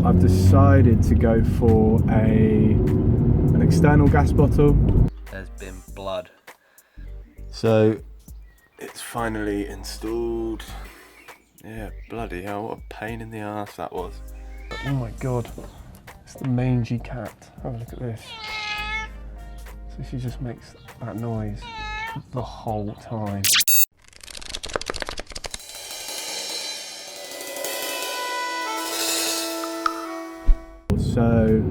I've decided to go for an external gas bottle. There's been blood. So it's finally installed. Yeah, bloody hell, what a pain in the arse that was. Oh my god, it's the mangy cat. Have a look at this. So she just makes that noise the whole time. So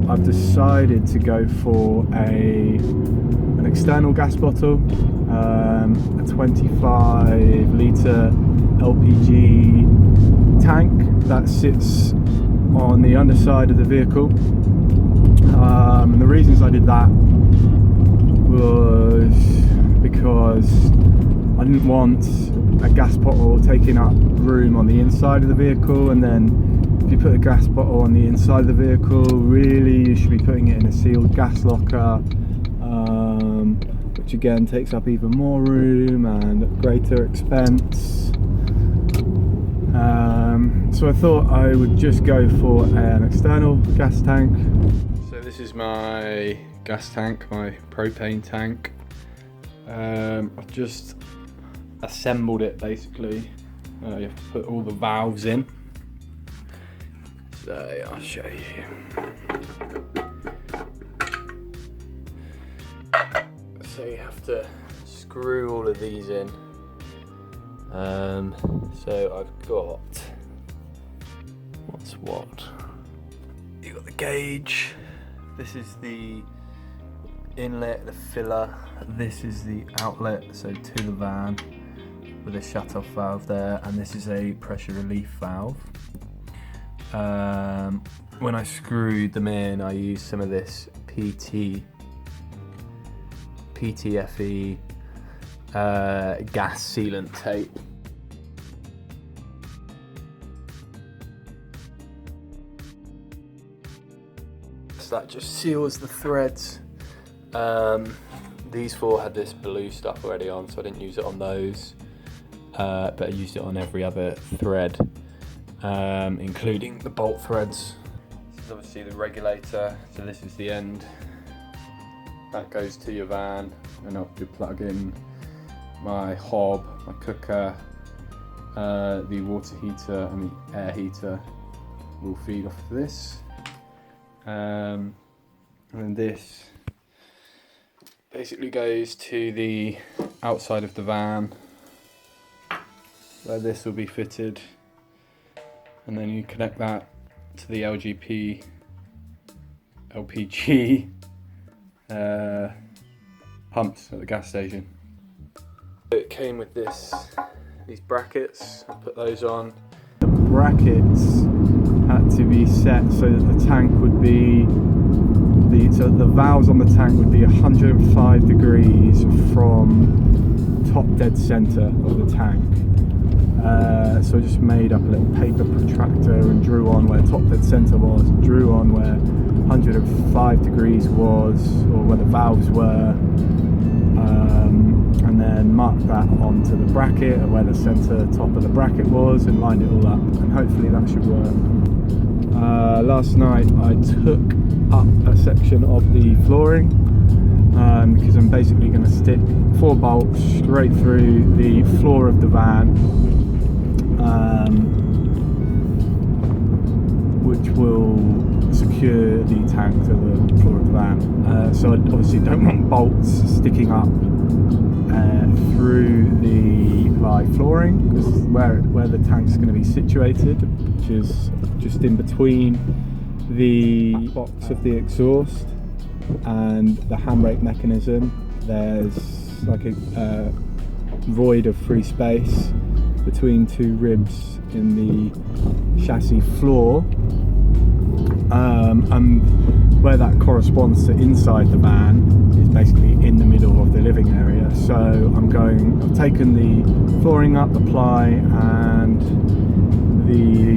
I've decided to go for an external gas bottle, a 25 litre LPG tank that sits on the underside of the vehicle. And the reasons I did that was because I didn't want a gas bottle taking up room on the inside of the vehicle, and then if you put a gas bottle on the inside of the vehicle, really you should be putting it in a sealed gas locker, which again takes up even more room and at greater expense. So I thought I would just go for an external gas tank. So this is my gas tank, my propane tank. I've just assembled it basically. You have to put all the valves in. So I'll show you. So you have to screw all of these in. So I've got, what's what? You got the gauge. This is the inlet, the filler. This is the outlet, so to the van with a shut-off valve there, and this is a pressure relief valve. When I screwed them in, I used some of this PTFE gas sealant tape. So that just seals the threads. These four had this blue stuff already on, so I didn't use it on those, but I used it on every other thread, including the bolt threads. This is obviously the regulator, so this is the end. That goes to your van, and I'll plug in my hob, my cooker, the water heater and the air heater will feed off of this. And then this basically goes to the outside of the van where this will be fitted, and then you connect that to the LPG pumps at the gas station. It came with these brackets. I put those on. The brackets had to be set so that the tank would be, so the valves on the tank would be 105 degrees from top dead center of the tank. So I just made up a little paper protractor and drew on where top dead center was, and drew on where 105 degrees was, or where the valves were, and then marked that onto the bracket and where the center top of the bracket was, and lined it all up, and hopefully that should work. Last night I took up a section of the flooring because I'm basically going to stick 4 bolts straight through the floor of the van, which will secure the tank to the floor of the van. So I obviously don't want bolts sticking up through the live flooring, because where the tank's going to be situated, which is just in between the box of the exhaust and the handbrake mechanism, there's like a void of free space between 2 ribs in the chassis floor, and where that corresponds to inside the van is basically in the middle of the living area. So I've taken the flooring up, the ply and the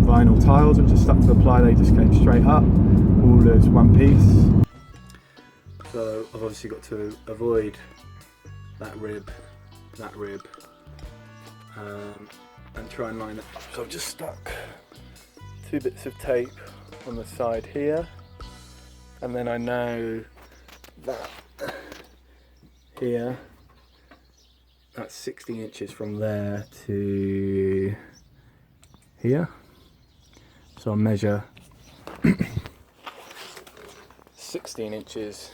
vinyl tiles which are stuck to the ply, they just came straight up, all as one piece. So I've obviously got to avoid that rib, and try and line it up. So I've just stuck 2 bits of tape on the side here, and then I know that here, that's 16 inches from there to here, so I'll measure 16 inches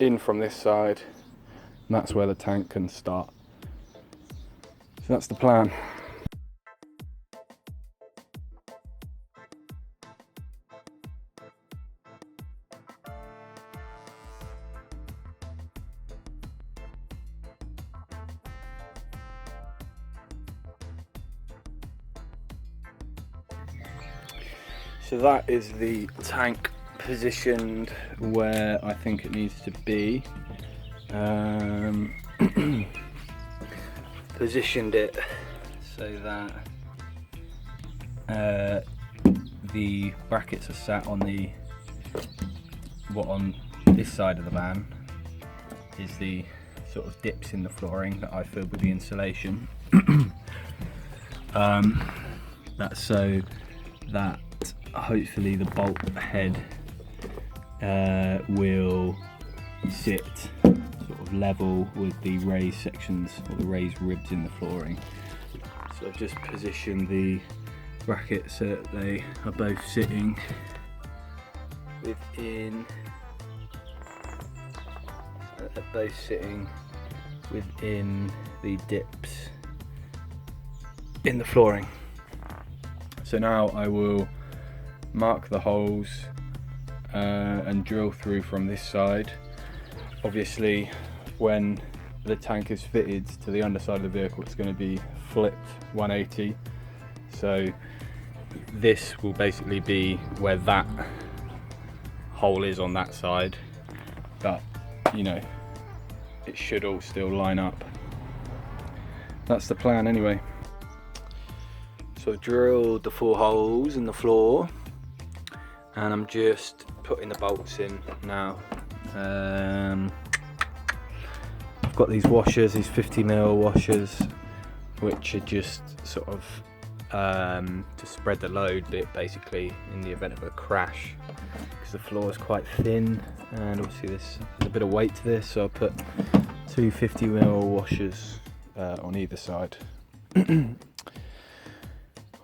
in from this side, and that's where the tank can start. So that's the plan. So that is the tank positioned where I think it needs to be. Positioned it so that the brackets are sat on on this side of the van is the sort of dips in the flooring that I filled with the insulation. That's so that hopefully the bolt head will sit sort of level with the raised sections or the raised ribs in the flooring. So I've just positioned the brackets so that they are both sitting within the dips in the flooring. So now I will mark the holes and drill through from this side. Obviously, when the tank is fitted to the underside of the vehicle, it's going to be flipped 180. So this will basically be where that hole is on that side, but you know, it should all still line up. That's the plan anyway. So I've drilled the 4 holes in the floor and I'm just putting the bolts in now. I've got these washers, these 50mm washers, which are just sort of to spread the load bit basically in the event of a crash, because the floor is quite thin and obviously there's a bit of weight to this, so I'll put 2 50mm washers on either side. On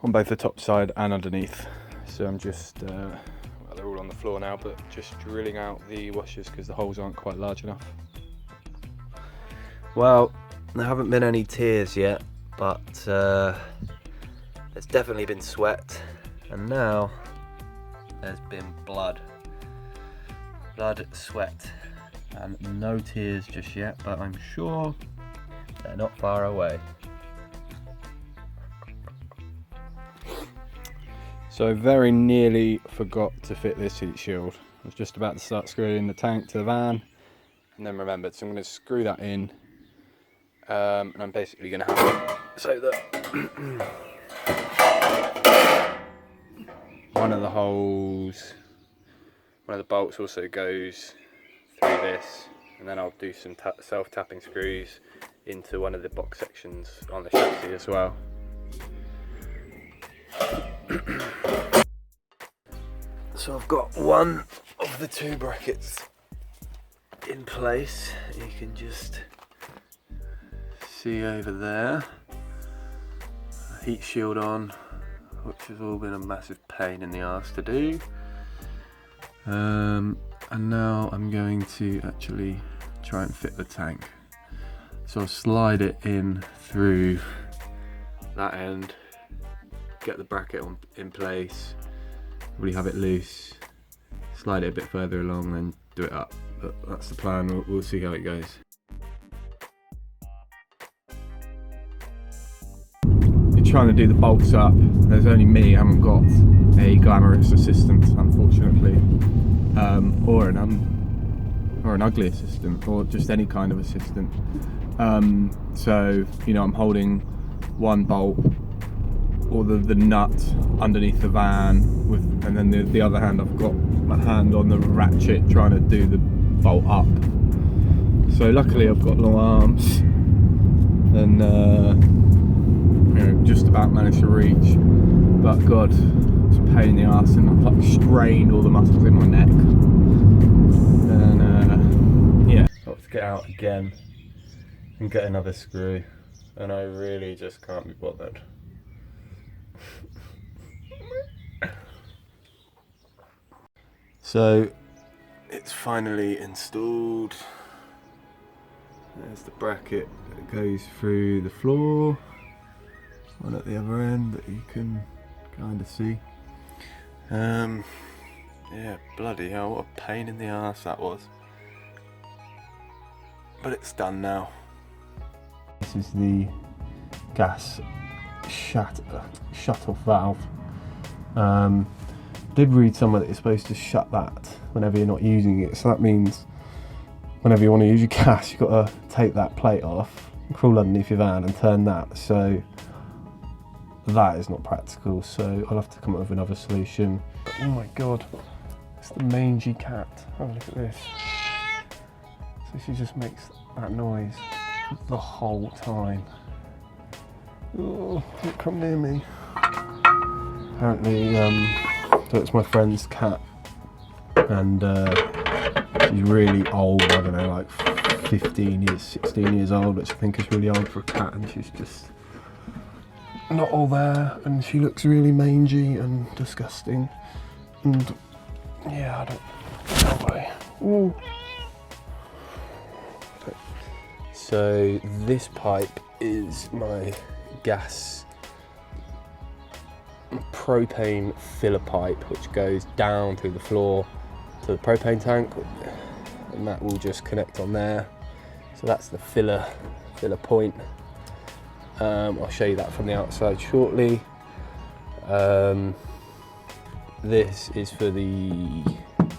both the top side and underneath. So I'm just, well, they're all on the floor now, but just drilling out the washers because the holes aren't quite large enough. Well, there haven't been any tears yet, but there's definitely been sweat, and now there's been blood, sweat, and no tears just yet, but I'm sure they're not far away. So very nearly forgot to fit this heat shield. I was just about to start screwing the tank to the van and then remembered, so I'm going to screw that in, and I'm basically going to have it so that one of the bolts also goes through this, and then I'll do some self-tapping screws into one of the box sections on the chassis as well. So I've got one of the 2 brackets in place. You can just see over there, a heat shield on, which has all been a massive pain in the arse to do. And now I'm going to actually try and fit the tank. So I'll slide it in through that end, get the bracket in place, really have it loose, slide it a bit further along, then do it up. But that's the plan. We'll see how it goes. You're trying to do the bolts up. There's only me. I haven't got a glamorous assistant, unfortunately, or an ugly assistant, or just any kind of assistant. So you know, I'm holding one bolt or the nut underneath the van and then the other hand I've got my hand on the ratchet trying to do the bolt up. So luckily I've got long arms and you know, just about managed to reach. but God, it's a pain in the arse, and I've like strained all the muscles in my neck. And yeah, got to get out again and get another screw, and I really just can't be bothered. So it's finally installed. There's the bracket that goes through the floor, one at the other end that you can kind of see. Yeah, bloody hell, what a pain in the arse that was. But it's done now. This is the gas shut-off valve. Did read somewhere that you're supposed to shut that whenever you're not using it, so that means whenever you want to use your gas, you've got to take that plate off, crawl underneath your van and turn that. So that is not practical, so I'll have to come up with another solution. Oh my God, it's the mangy cat. Have a look at this. So she just makes that noise the whole time. Oh, don't come near me. Apparently, so it's my friend's cat, and she's really old, I don't know, like 15 years, 16 years old, which I think is really old for a cat, and she's just not all there, and she looks really mangy and disgusting, and yeah, I don't know why. Ooh. So this pipe is my gas propane filler pipe, which goes down through the floor to the propane tank, and that will just connect on there. So that's the filler point. I'll show you that from the outside shortly. This is for the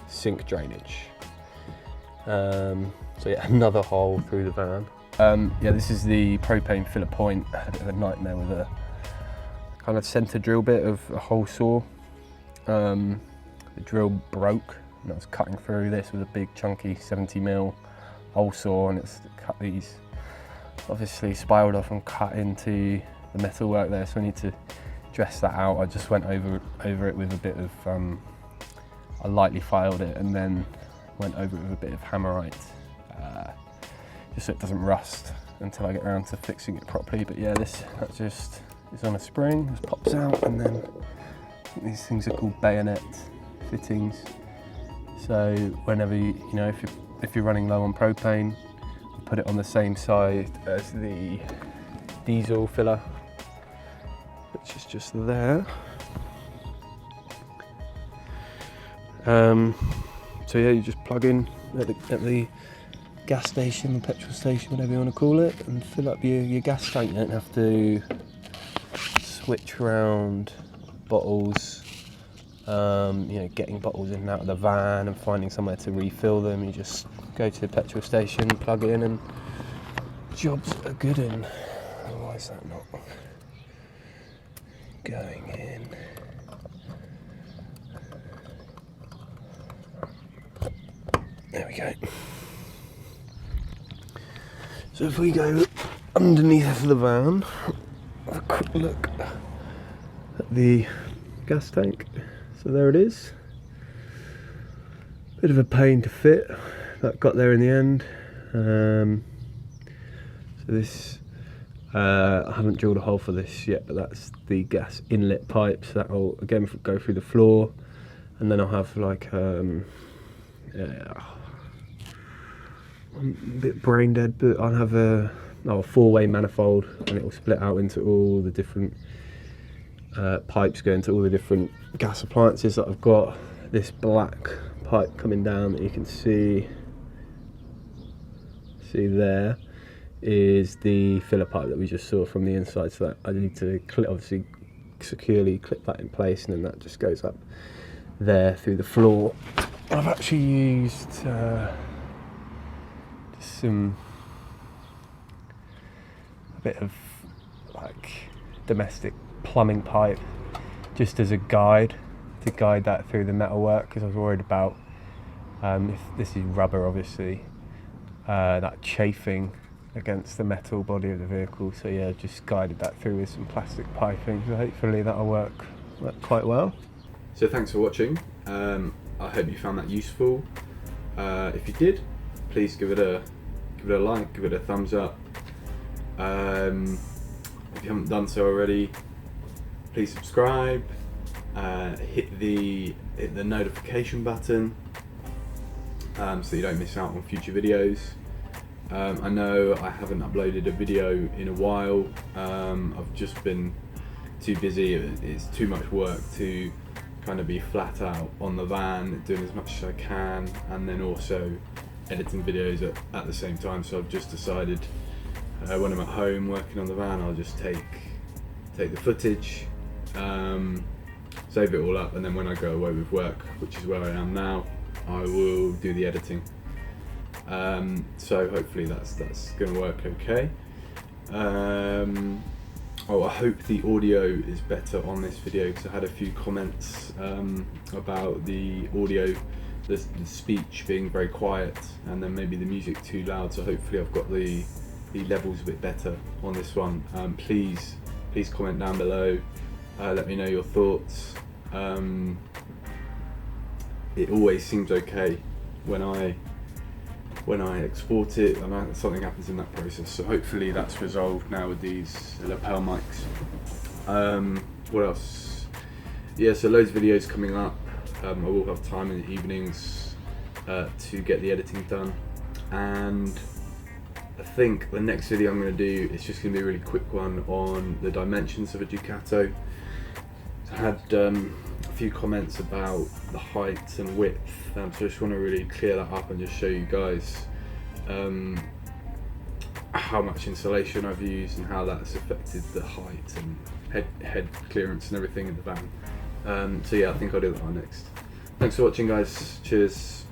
sink drainage. So yeah, another hole through the van. Yeah, this is the propane filler point. I had a bit of a nightmare with a kind of centre drill bit of a hole saw. The drill broke, and I was cutting through this with a big chunky 70mm hole saw, and it's cut these, obviously spiraled off and cut into the metalwork there, so I need to dress that out. I just went over it with a bit of, I lightly filed it and then went over it with a bit of hammerite, just so it doesn't rust until I get around to fixing it properly. But yeah, that just is on a spring, just pops out, and then I think these things are called bayonet fittings. So whenever you know, if you're running low on propane, put it on the same side as the diesel filler, which is just there. So yeah, you just plug in at the gas station, the petrol station, whatever you want to call it, and fill up your gas tank. You don't have to switch around bottles, you know, getting bottles in and out of the van and finding somewhere to refill them. You just go to the petrol station, plug in, and jobs are good in. Why is that not going in? There we go. So if we go underneath the van, have a quick look at the gas tank. So there it is. Bit of a pain to fit, but got there in the end. So this, I haven't drilled a hole for this yet, but that's the gas inlet pipes. That will again go through the floor, and then I'll have like I'm a bit brain dead, but I'll have a 4-way manifold, and it will split out into all the different pipes going to all the different gas appliances that I've got. This black pipe coming down that you can see there is the filler pipe that we just saw from the inside, so that I need to obviously securely clip that in place, and then that just goes up there through the floor. I've actually used a bit of like domestic plumbing pipe just as a guide, to guide that through the metalwork, because I was worried about, if this is rubber obviously, that chafing against the metal body of the vehicle. So yeah, just guided that through with some plastic piping, so hopefully that'll work worked quite well. So thanks for watching. I hope you found that useful. If you did, please give it a like, give it a thumbs up. If you haven't done so already, please subscribe. Hit the notification button so you don't miss out on future videos. I know I haven't uploaded a video in a while. I've just been too busy. It's too much work to kind of be flat out on the van, doing as much as I can, and then also editing videos at the same time. So I've just decided when I'm at home working on the van, I'll just take the footage, save it all up, and then when I go away with work, which is where I am now, I will do the editing. So hopefully that's going to work okay. I hope the audio is better on this video, because I had a few comments about the audio, the speech being very quiet, and then maybe the music too loud. So hopefully I've got the levels a bit better on this one. Please comment down below. Let me know your thoughts. It always seems okay when I export it, and something happens in that process. So hopefully that's resolved now with these lapel mics. What else? Yeah, so loads of videos coming up. I will have time in the evenings to get the editing done, and I think the next video I'm going to do is just going to be a really quick one on the dimensions of a Ducato. I had a few comments about the height and width, so I just want to really clear that up and just show you guys how much insulation I've used and how that's affected the height and head clearance and everything in the van. So yeah, I think I'll do that one next. Thanks for watching, guys. Cheers.